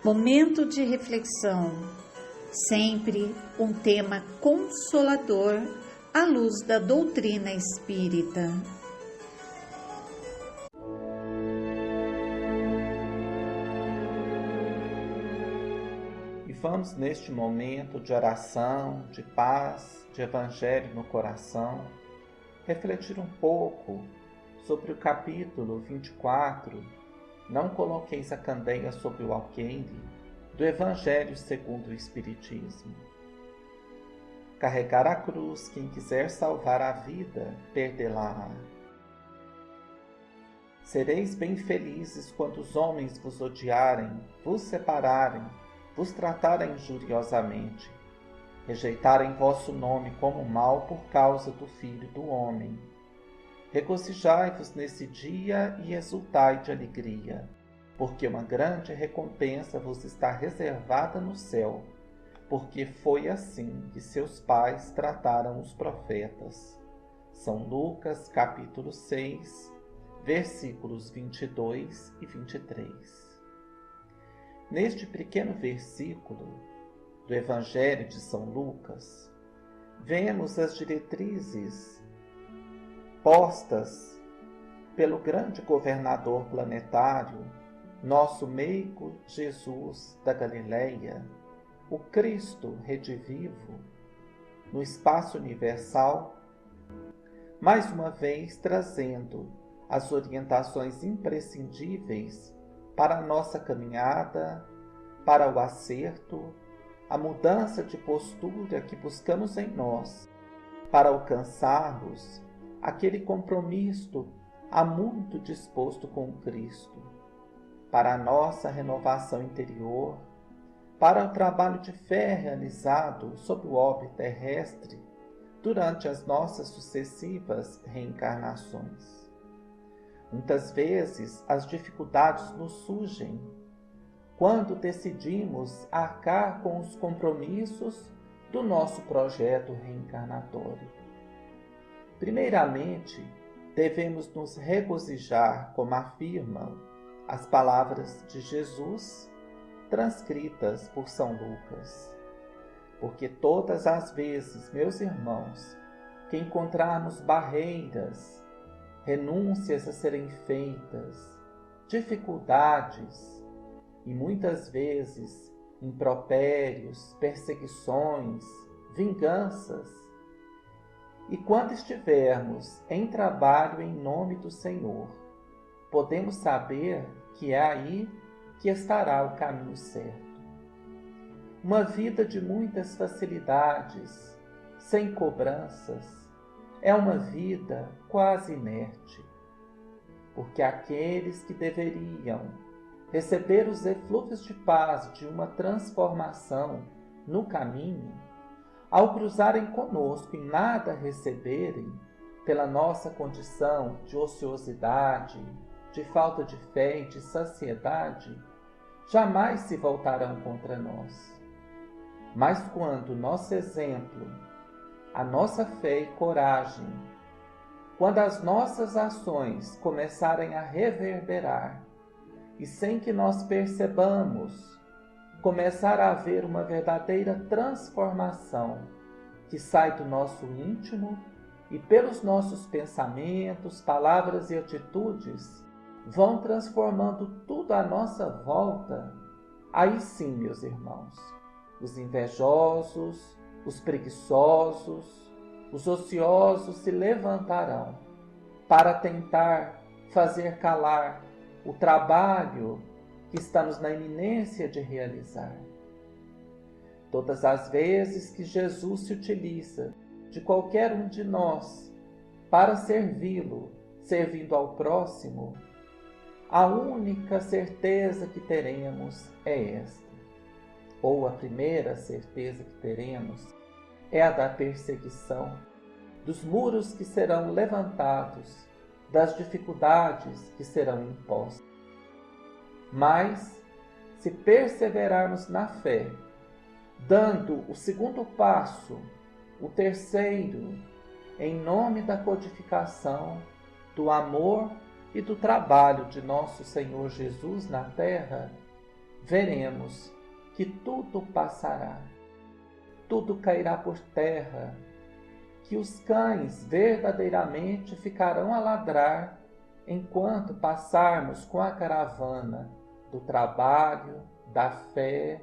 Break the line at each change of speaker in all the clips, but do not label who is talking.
Momento de reflexão, sempre um tema consolador à luz da doutrina espírita.
E vamos neste momento de oração, de paz, de evangelho no coração, refletir um pouco sobre o capítulo 24, Não coloqueis a candeia sobre o alqueire, do Evangelho segundo o Espiritismo. Carregar a cruz, quem quiser salvar a vida, perdê-la-á. Sereis bem felizes quando os homens vos odiarem, vos separarem, vos tratarem injuriosamente, rejeitarem vosso nome como mal por causa do Filho do Homem. Regozijai-vos nesse dia e exultai de alegria, porque uma grande recompensa vos está reservada no céu, porque foi assim que seus pais trataram os profetas. São Lucas, capítulo 6, versículos 22 e 23. Neste pequeno versículo do Evangelho de São Lucas, vemos as diretrizes postas pelo grande governador planetário, nosso meigo Jesus da Galileia, o Cristo redivivo, no espaço universal, mais uma vez trazendo as orientações imprescindíveis para a nossa caminhada, para o acerto, a mudança de postura que buscamos em nós, para alcançarmos aquele compromisso há muito disposto com Cristo, para a nossa renovação interior, para o trabalho de fé realizado sob o orbe terrestre durante as nossas sucessivas reencarnações. Muitas vezes as dificuldades nos surgem quando decidimos arcar com os compromissos do nosso projeto reencarnatório. Primeiramente, devemos nos regozijar, como afirmam as palavras de Jesus, transcritas por São Lucas. Porque todas as vezes, meus irmãos, que encontrarmos barreiras, renúncias a serem feitas, dificuldades e muitas vezes impropérios, perseguições, vinganças, e quando estivermos em trabalho em nome do Senhor, podemos saber que é aí que estará o caminho certo. Uma vida de muitas facilidades, sem cobranças, é uma vida quase inerte, porque aqueles que deveriam receber os eflúvios de paz de uma transformação no caminho, ao cruzarem conosco e nada receberem pela nossa condição de ociosidade, de falta de fé e de saciedade, jamais se voltarão contra nós. Mas quando nosso exemplo, a nossa fé e coragem, quando as nossas ações começarem a reverberar e sem que nós percebamos, começar a haver uma verdadeira transformação que sai do nosso íntimo e pelos nossos pensamentos, palavras e atitudes vão transformando tudo à nossa volta, aí sim, meus irmãos, os invejosos, os preguiçosos, os ociosos se levantarão para tentar fazer calar o trabalho que estamos na iminência de realizar. Todas as vezes que Jesus se utiliza de qualquer um de nós para servi-lo, servindo ao próximo, a única certeza que teremos é esta. Ou a primeira certeza que teremos é a da perseguição, dos muros que serão levantados, das dificuldades que serão impostas. Mas, se perseverarmos na fé, dando o segundo passo, o terceiro, em nome da codificação, do amor e do trabalho de nosso Senhor Jesus na terra, veremos que tudo passará, tudo cairá por terra, que os cães verdadeiramente ficarão a ladrar enquanto passarmos com a caravana do trabalho, da fé,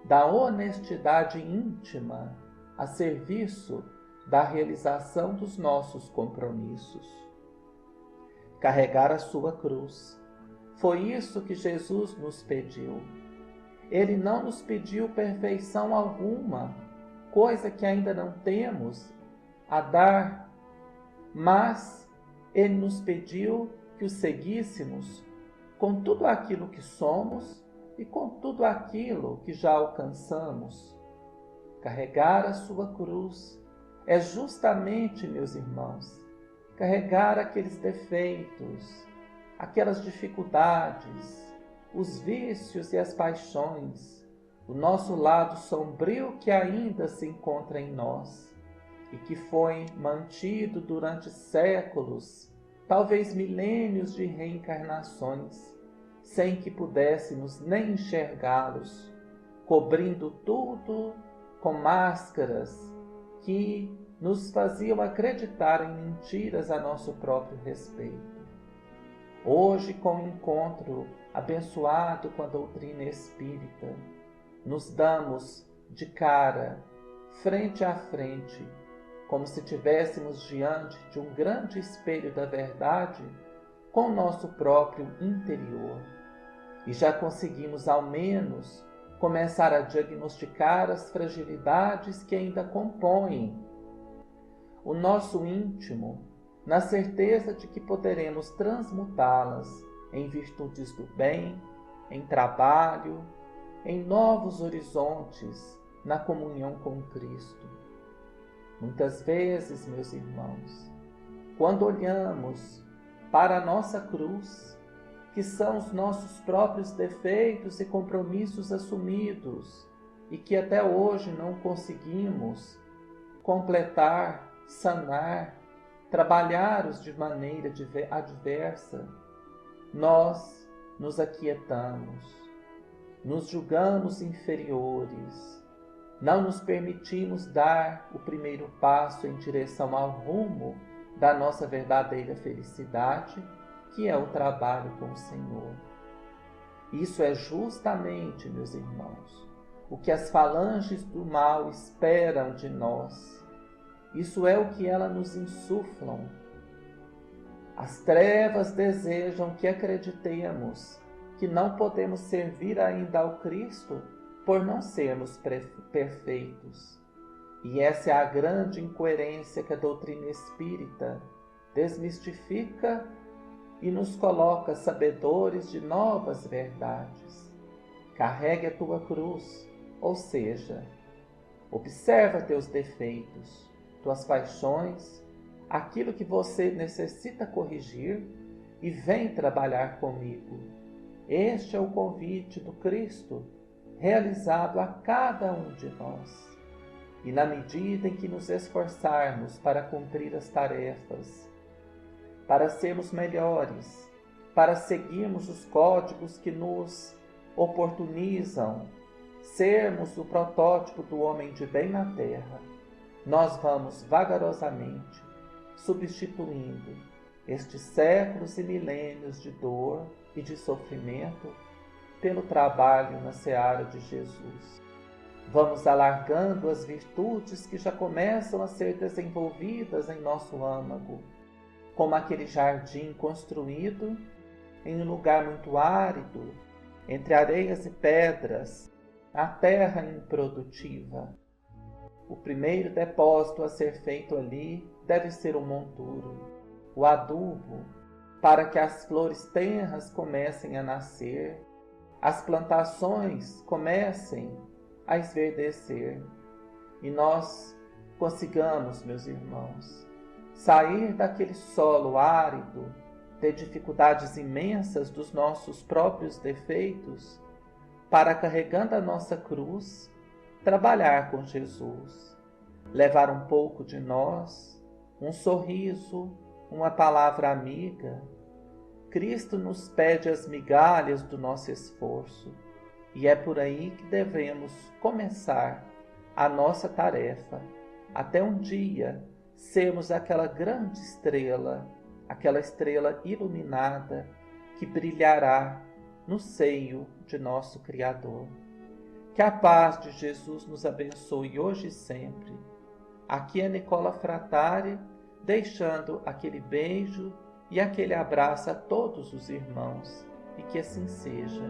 da honestidade íntima a serviço da realização dos nossos compromissos. Carregar a sua cruz. Foi isso que Jesus nos pediu. Ele não nos pediu perfeição alguma, coisa que ainda não temos a dar, mas Ele nos pediu que o seguíssemos com tudo aquilo que somos e com tudo aquilo que já alcançamos. Carregar a sua cruz é justamente, meus irmãos, carregar aqueles defeitos, aquelas dificuldades, os vícios e as paixões, o nosso lado sombrio que ainda se encontra em nós e que foi mantido durante séculos, talvez milênios de reencarnações, sem que pudéssemos nem enxergá-los, cobrindo tudo com máscaras que nos faziam acreditar em mentiras a nosso próprio respeito. Hoje, com o encontro abençoado com a doutrina espírita, nos damos de cara, frente a frente, como se estivéssemos diante de um grande espelho da verdade com o nosso próprio interior. E já conseguimos, ao menos, começar a diagnosticar as fragilidades que ainda compõem o nosso íntimo, na certeza de que poderemos transmutá-las em virtudes do bem, em trabalho, em novos horizontes, na comunhão com Cristo. Muitas vezes, meus irmãos, quando olhamos para a nossa cruz, que são os nossos próprios defeitos e compromissos assumidos, e que até hoje não conseguimos completar, sanar, trabalhar-os de maneira adversa, nós nos aquietamos, nos julgamos inferiores, não nos permitimos dar o primeiro passo em direção ao rumo da nossa verdadeira felicidade, que é o trabalho com o Senhor. Isso é justamente, meus irmãos, o que as falanges do mal esperam de nós. Isso é o que elas nos insuflam. As trevas desejam que acreditemos que não podemos servir ainda ao Cristo por não sermos perfeitos. E essa é a grande incoerência que a doutrina espírita desmistifica e nos coloca sabedores de novas verdades. Carregue a tua cruz, ou seja, observa teus defeitos, tuas paixões, aquilo que você necessita corrigir e vem trabalhar comigo. Este é o convite do Cristo, realizado a cada um de nós. E na medida em que nos esforçarmos para cumprir as tarefas, para sermos melhores, para seguirmos os códigos que nos oportunizam, sermos o protótipo do homem de bem na terra, nós vamos vagarosamente substituindo estes séculos e milênios de dor e de sofrimento pelo trabalho na seara de Jesus. Vamos alargando as virtudes que já começam a ser desenvolvidas em nosso âmago, como aquele jardim construído em um lugar muito árido, entre areias e pedras, a terra improdutiva. O primeiro depósito a ser feito ali deve ser o monturo, o adubo, para que as flores tenras comecem a nascer, as plantações comecem a esverdecer e nós consigamos, meus irmãos, sair daquele solo árido de dificuldades imensas dos nossos próprios defeitos para, carregando a nossa cruz, trabalhar com Jesus, levar um pouco de nós, um sorriso, uma palavra amiga. Cristo nos pede as migalhas do nosso esforço, E é por aí que devemos começar a nossa tarefa, até um dia sermos aquela grande estrela, aquela estrela iluminada que brilhará no seio de nosso Criador. Que a paz de Jesus nos abençoe hoje e sempre. Aqui é Nicola Frattari, deixando aquele beijo e aquele abraço a todos os irmãos, e que assim seja.